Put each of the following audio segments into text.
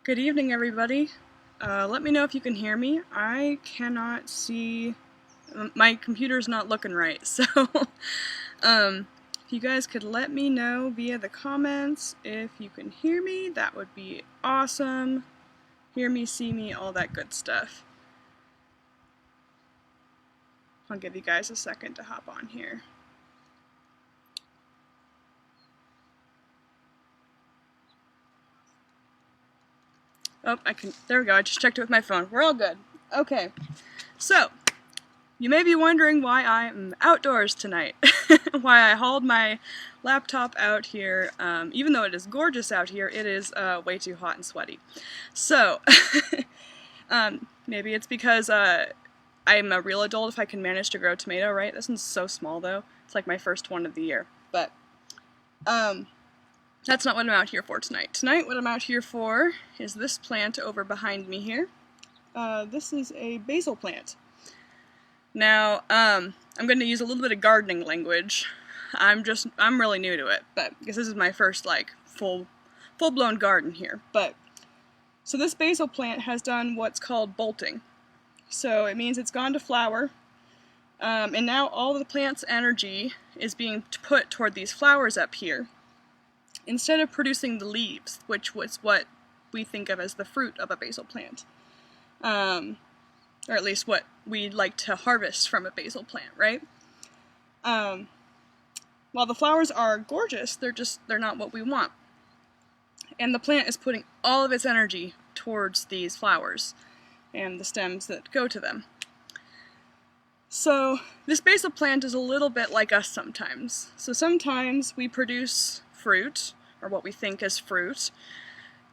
Good evening, everybody. Let me know if you can hear me. I cannot see. My computer's not looking right, so if you guys could let me know via the comments if you can hear me, that would be awesome. Hear me, see me, all that good stuff. I'll give you guys a second to hop on here. Oh, there we go, I just checked it with my phone. We're all good. Okay, so, you may be wondering why I'm outdoors tonight. Why I hauled my laptop out here. Even though it is gorgeous out here, it is way too hot and sweaty. So, maybe it's because I'm a real adult if I can manage to grow a tomato, right? This one's so small though. It's like my first one of the year. But, that's not what I'm out here for tonight. Tonight, what I'm out here for is this plant over behind me here. This is a basil plant. Now, I'm going to use a little bit of gardening language. I'm really new to it, but because this is my first, like, full-blown garden here. So this basil plant has done what's called bolting. So it means it's gone to flower, and now all the plant's energy is being put toward these flowers up here, instead of producing the leaves, which was what we think of as the fruit of a basil plant. Or at least what we'd like to harvest from a basil plant, right? While the flowers are gorgeous, they're not what we want. And the plant is putting all of its energy towards these flowers and the stems that go to them. So this basil plant is a little bit like us sometimes. So sometimes we produce fruit, or what we think is fruit,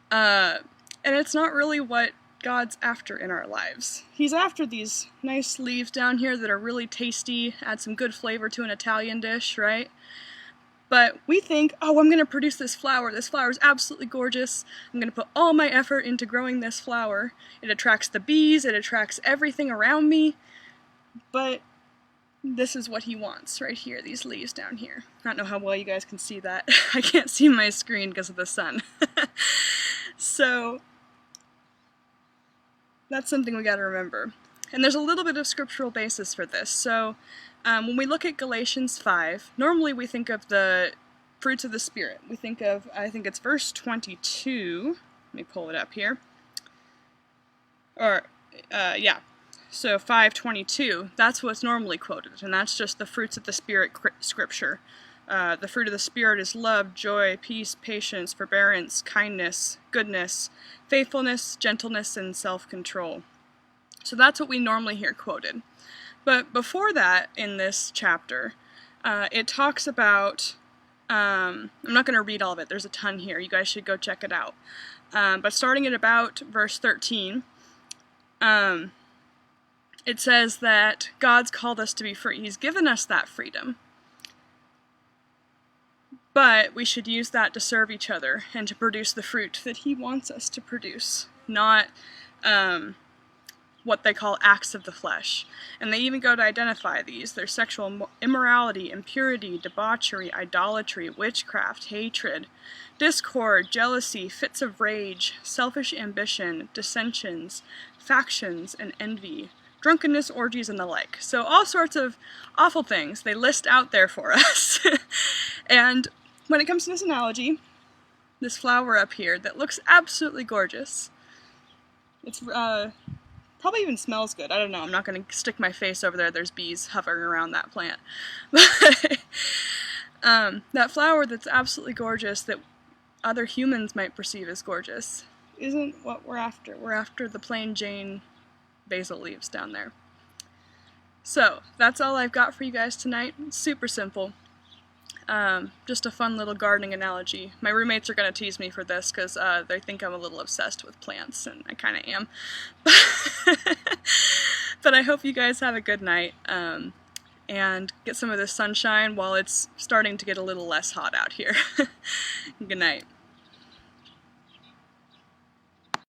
and it's not really what God's after in our lives. He's after these nice leaves down here that are really tasty, add some good flavor to an Italian dish, right? But we think, oh, I'm going to produce this flower. This flower is absolutely gorgeous. I'm going to put all my effort into growing this flower. It attracts the bees, it attracts everything around me, but this is what he wants right here, these leaves down here. I don't know how well you guys can see that. I can't see my screen because of the sun. So that's something we got to remember. And there's a little bit of scriptural basis for this. So when we look at Galatians 5, normally we think of the fruits of the Spirit. We think of, I think it's verse 22. Let me pull it up here. Yeah. So 5:22, that's what's normally quoted, and that's just the fruits of the Spirit scripture. The fruit of the Spirit is love, joy, peace, patience, forbearance, kindness, goodness, faithfulness, gentleness, and self-control. So that's what we normally hear quoted. But before that, in this chapter, it talks about, I'm not going to read all of it, there's a ton here, you guys should go check it out. But starting at about verse 13, it says that God's called us to be free. He's given us that freedom. But we should use that to serve each other and to produce the fruit that He wants us to produce, not what they call acts of the flesh. And they even go to identify these. There's sexual immorality, impurity, debauchery, idolatry, witchcraft, hatred, discord, jealousy, fits of rage, selfish ambition, dissensions, factions, and envy, drunkenness, orgies, and the like. So all sorts of awful things they list out there for us. And when it comes to this analogy, this flower up here that looks absolutely gorgeous, it's probably even smells good. I don't know. I'm not going to stick my face over there. There's bees hovering around that plant. But that flower that's absolutely gorgeous that other humans might perceive as gorgeous isn't what we're after. We're after the plain Jane basil leaves down there. So that's all I've got for you guys tonight. It's super simple. Just a fun little gardening analogy. My roommates are going to tease me for this because they think I'm a little obsessed with plants, and I kind of am. But I hope you guys have a good night and get some of this sunshine while it's starting to get a little less hot out here. Good night.